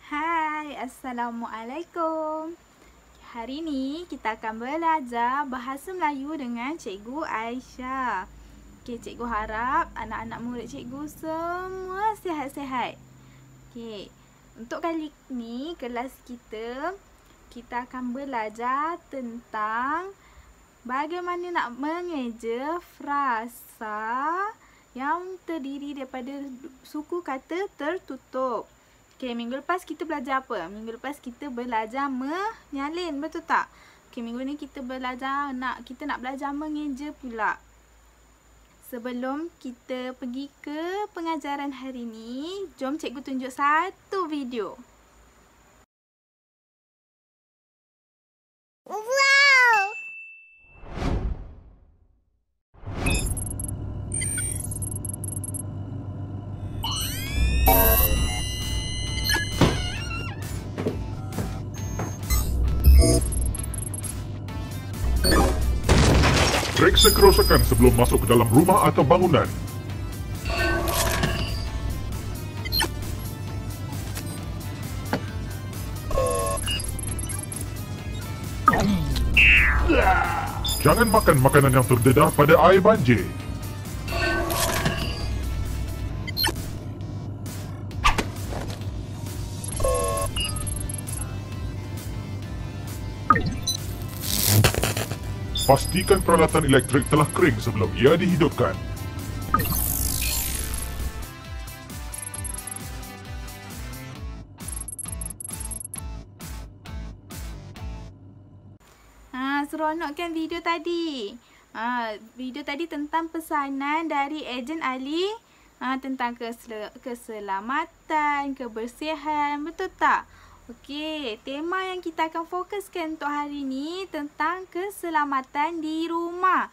Hai, Assalamualaikum. Hari ni kita akan belajar bahasa Melayu dengan Cikgu Aisyah. Okey, Cikgu harap anak-anak murid Cikgu semua sihat-sihat. Okey, untuk kali ni kelas kita akan belajar tentang bagaimana nak mengeja frasa yang terdiri daripada suku kata tertutup. Okey, minggu lepas kita belajar apa? Minggu lepas kita belajar menyalin, betul tak? Okey, minggu ni kita nak belajar mengeja pula. Sebelum kita pergi ke pengajaran hari ni, jom cikgu tunjuk satu video. Wow! Periksa kerosakan sebelum masuk ke dalam rumah atau bangunan. Jangan makan makanan yang terdedah pada air banjir. Pastikan peralatan elektrik telah kering sebelum ia dihidupkan. Seronok kan video tadi? Video tadi tentang pesanan dari Ejen Ali tentang keselamatan, kebersihan, betul tak? Okey, tema yang kita akan fokuskan untuk hari ni tentang keselamatan di rumah.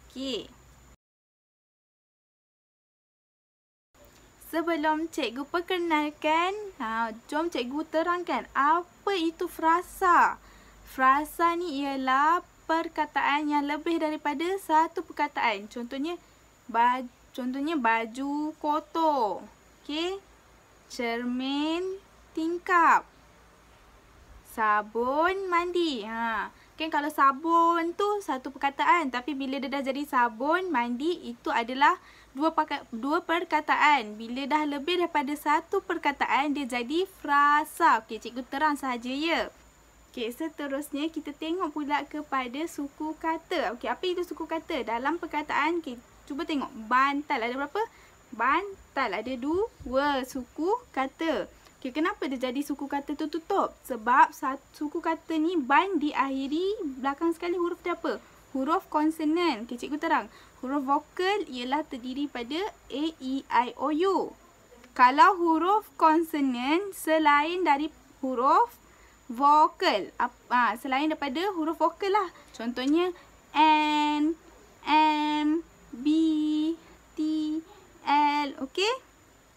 Okey. Sebelum cikgu perkenalkan, jom cikgu terangkan apa itu frasa. Frasa ni ialah perkataan yang lebih daripada satu perkataan. Contohnya baju kotor. Okey. Cermin tingkap. Sabun mandi. Kan kalau sabun tu satu perkataan, tapi bila dia dah jadi sabun mandi itu adalah dua perkataan. Bila dah lebih daripada satu perkataan dia jadi frasa. Okey, cikgu terang sahaja ya. Okey, seterusnya kita tengok pula kepada suku kata. Okey, apa itu suku kata? Dalam perkataan, cuba tengok. Bantal ada berapa? Bantal ada 2 suku kata. Okay, kenapa dia jadi suku kata tertutup? Sebab suku kata ni ban diakhiri belakang sekali huruf dia apa? Huruf konsonan. Okay, cikgu terang. Huruf vokal ialah terdiri pada A, E, I, O, U. Kalau huruf konsonan selain dari huruf vokal, selain daripada huruf vokal lah. Contohnya N, M, B, T, L. Okay?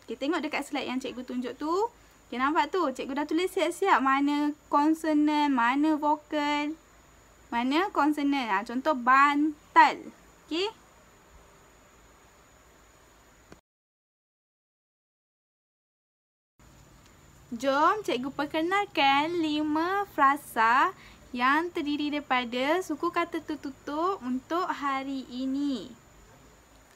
Okay, tengok dekat slide yang cikgu tunjuk tu. Okay, nampak tu? Cikgu dah tulis siap-siap mana konsonan, mana vokal, mana konsonan. Contoh bantal. Okay? Jom cikgu perkenalkan 5 frasa yang terdiri daripada suku kata tertutup untuk hari ini.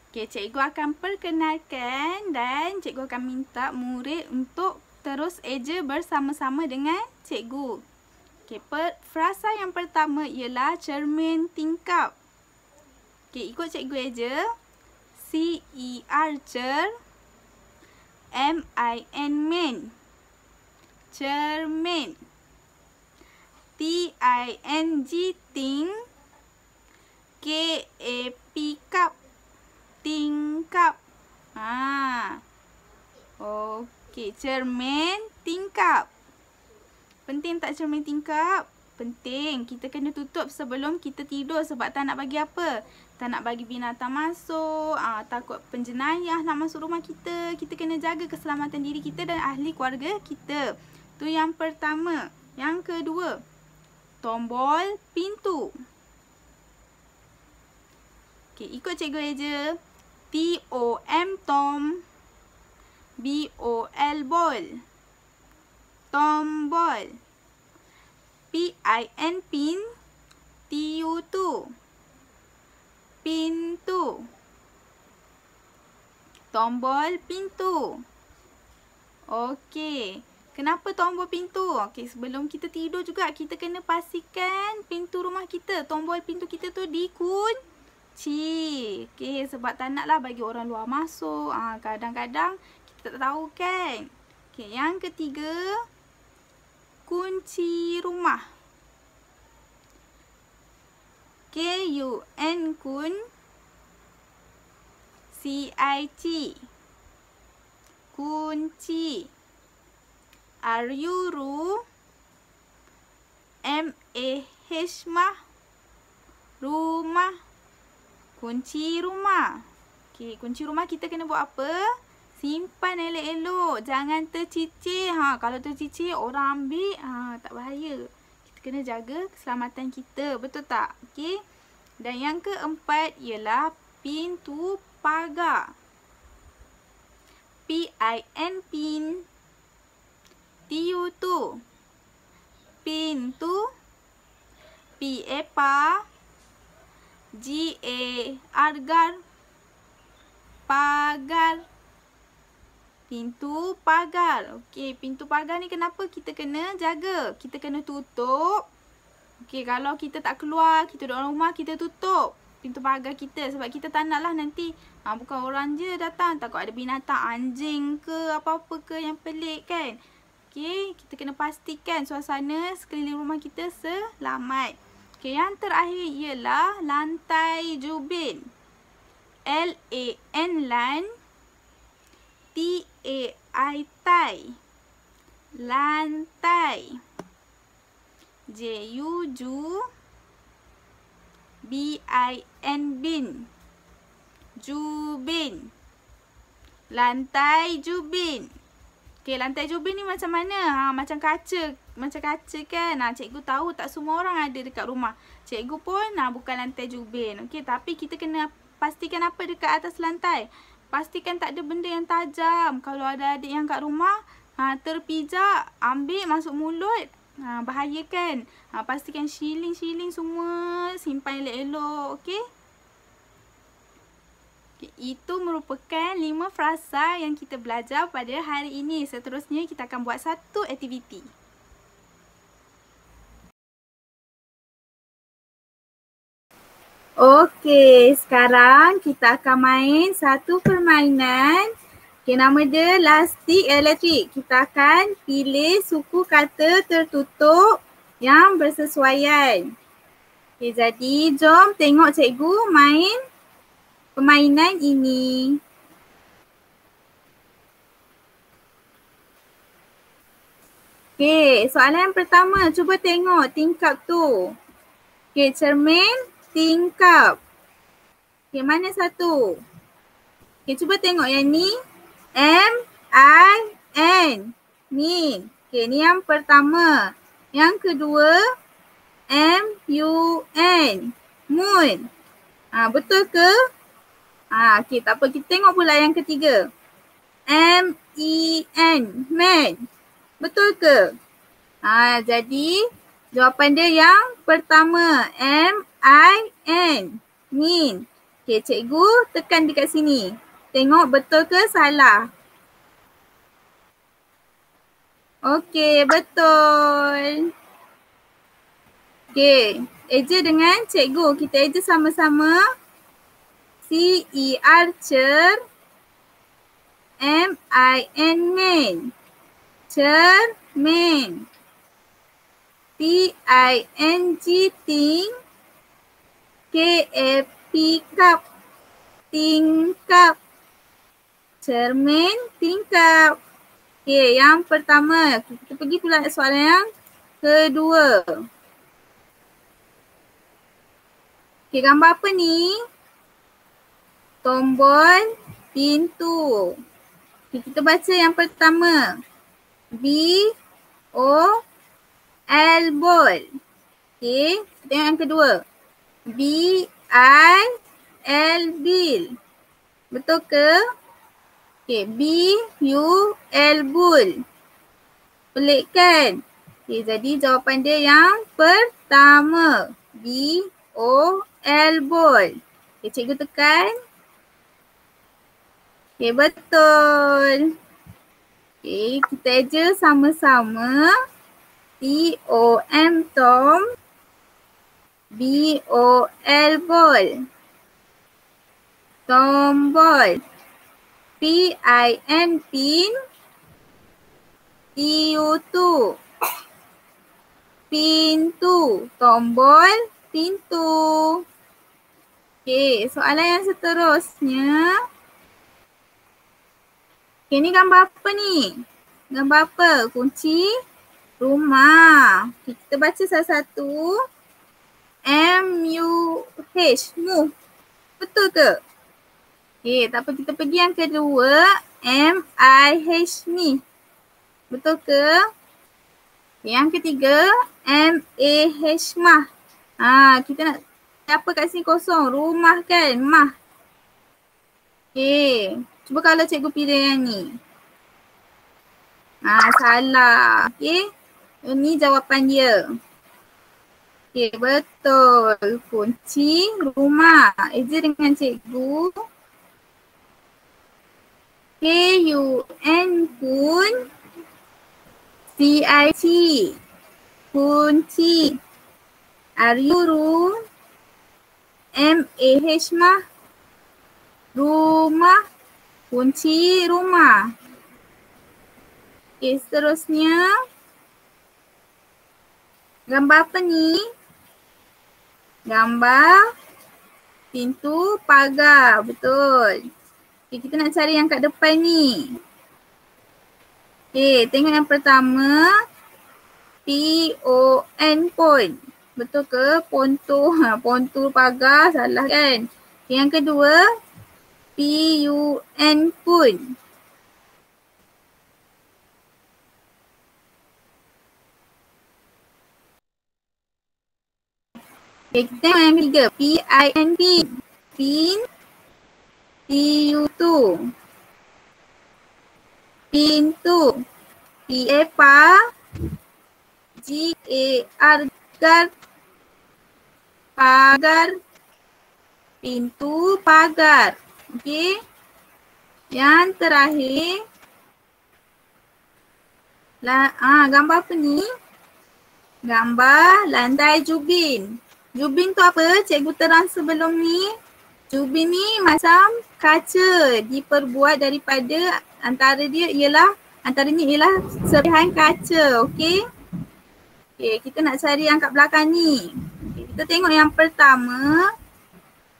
Okay, cikgu akan perkenalkan dan cikgu akan minta murid untuk terus eja bersama-sama dengan cikgu. Okay, frasa yang pertama ialah cermin tingkap. Okay, ikut cikgu eja. C-E-R cer, M-I-N min, cermin. T-I-N-G ting, K-A-P kap, tingkap. Okey, cermin tingkap. Penting tak cermin tingkap? Penting. Kita kena tutup sebelum kita tidur sebab tak nak bagi apa? Tak nak bagi binatang masuk, takut penjenayah nak masuk rumah kita. Kita kena jaga keselamatan diri kita dan ahli keluarga kita. Tu yang pertama. Yang kedua, tombol pintu. Okey, ikut cikgu eja. T-O-M tom, B-O-L bol. Tombol. P-I-N, pin. T-U-2. Pintu. Tombol pintu. Okey. Kenapa tombol pintu? Okey, sebelum kita tidur juga kita kena pastikan pintu rumah kita, tombol pintu kita tu dikunci. Okey, sebab tak naklah bagi orang luar masuk. Kadang-kadang kita tak tahu kan. Okey, yang ketiga, kunci rumah. K-U-N, kun. C-I-C. Kunci. R-U-R-U. M-A-H, mah. Rumah. Kunci rumah. Okey, kunci rumah kita kena buat apa? Simpan elok-elok. Jangan tercicir. Kalau tercicir, orang ambil. Tak bahaya. Kita kena jaga keselamatan kita. Betul tak? Okey. Dan yang keempat ialah pintu pagar. P-I-N, pin. T-U-2. Pintu. P-A, pa. G-A, argar. Pagar. Pintu pagar. Okey, pintu pagar ni kenapa kita kena jaga? Kita kena tutup. Okey, kalau kita tak keluar, kita duduk dalam rumah, kita tutup pintu pagar kita. Sebab kita tak nak lah nanti bukan orang je datang. Takut ada binatang, anjing ke apa-apa ke yang pelik kan. Okey, kita kena pastikan suasana sekeliling rumah kita selamat. Okey, yang terakhir ialah lantai jubin. L-A-N, lan. T-A-I, tai. Lantai. J-U, ju. B-I-N, bin. Jubin. Lantai jubin. Okey, lantai jubin ni macam mana? Macam kaca. Macam kaca kan? Cikgu tahu tak semua orang ada dekat rumah. Cikgu pun bukan lantai jubin. Okey, tapi kita kena pastikan apa dekat atas lantai. Pastikan tak ada benda yang tajam. Kalau ada adik yang kat rumah, terpijak, ambil masuk mulut. Bahaya kan? Pastikan shilling-shilling semua simpan elok-elok. Okey? Okay, itu merupakan 5 frasa yang kita belajar pada hari ini. Seterusnya kita akan buat satu aktiviti. Okey, sekarang kita akan main satu permainan. Okey, nama dia lastik elektrik. Kita akan pilih suku kata tertutup yang bersesuaian. Okey, jadi jom tengok cikgu main permainan ini. Okey, soalan yang pertama. Cuba tengok tingkap tu. Okey, cermin, tingkap. Okey, mana satu? Okey, cuba tengok yang ni. M-I-N. Min. Okey, ni yang pertama. Yang kedua, M-U-N. Mun. Betul ke? Okey, tak apa. Kita tengok pula yang ketiga. M-E-N. Men. Betul ke? Jadi jawapan dia yang pertama. M-I-N. Min. Okey, cikgu tekan dekat sini. Tengok betul ke salah? Okey, betul. Okey, eja dengan cikgu. Kita eja sama-sama. C-E-R, cer. M-I-N, min. Cermin. T-I-N-G, ting. K-A-P, kap. Tingkap. Cermin, tingkap. Okey, yang pertama. Kita pergi pula soalan yang kedua. Okey, gambar apa ni? Tombol pintu. Okay, kita baca yang pertama. B-O-L, bol. Okay, kita tengok yang kedua. B-I-L, bil. Betul ke? Okay, B-U-L, bul. Pelik kan? Okay, jadi jawapan dia yang pertama. B-O-L, bol. Okay, cikgu tekan. Okay, betul. Okay, kita eja sama-sama. T-O-M, Tom. B-O-L, bol. Tombol. P-I-N, pin. T-U-2. Pintu. Tombol pintu. Okey, soalan yang seterusnya. Okey, ni gambar apa ni? Gambar apa? Kunci rumah. Okay, kita baca satu-satu. M-U-H. Mu. Betul ke? Okey, tak apa, kita pergi yang kedua. M-I-H, mi. Betul ke? Yang ketiga, M-A-H, mah. Kita nak apa kat sini kosong? Rumah kan? Mah. Okay. Cuba kalau cikgu pilih yang ni. Salah. Okay. Ini jawapan dia. Okay, betul. Kunci rumah. Eja dengan cikgu. K-U-N, kun. C-I-T. Kunci. R-U-R. M-A-H, mah. Rumah. Kunci rumah. Okay, seterusnya. Gambar apa ni? Gambar pintu pagar. Betul. Okay, kita nak cari yang kat depan ni. Okay, tengok yang pertama. P-O-N, pon. Betul ke? Pontu. Pontu pagar. Salah kan? Yang kedua. P-U-N, pun. Okay, kita tengok yang ketiga. P-I-N, pin. Pin. P-U-2. Pintu. P-A-Pa. G-A-R, gar. Pagar. Pintu pagar. Okey. Yang terakhir. Gambar apa ni? Gambar lantai jubin. Jubin tu apa? Cikgu terang sebelum ni. Jubin ni macam kaca. Diperbuat daripada antaranya ialah serpihan kaca. Okey. Okey, kita nak cari yang kat belakang ni. Okay, kita tengok yang pertama.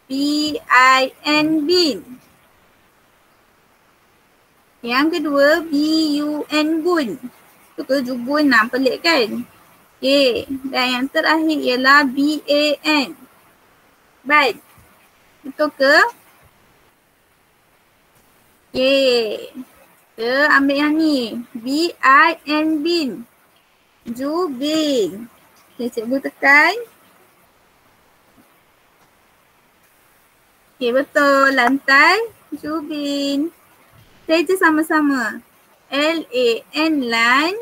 B-I-N, bin. Yang kedua, B-U-N, bun. Tu ke jubun lah, pelik kan? Okay, dan yang terakhir ialah B-A-N. Ban. Betul ke? Okay. Kita ambil yang ni. B-I-N, bin. Jubin. Okay, cikgu tekan. Okay, betul. Lantai jubin. Kita sama-sama. L-A-N, lan.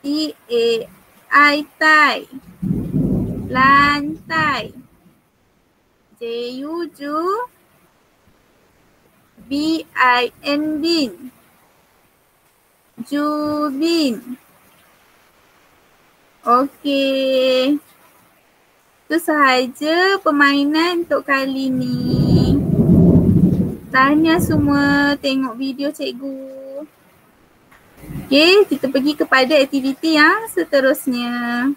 T-A-I, tai. Lantai. J-U, ju. B-I-N, bin. Jubin. Okey. Itu sahaja permainan untuk kali ni. Tahniah semua tengok video cikgu. Okey, kita pergi kepada aktiviti yang seterusnya.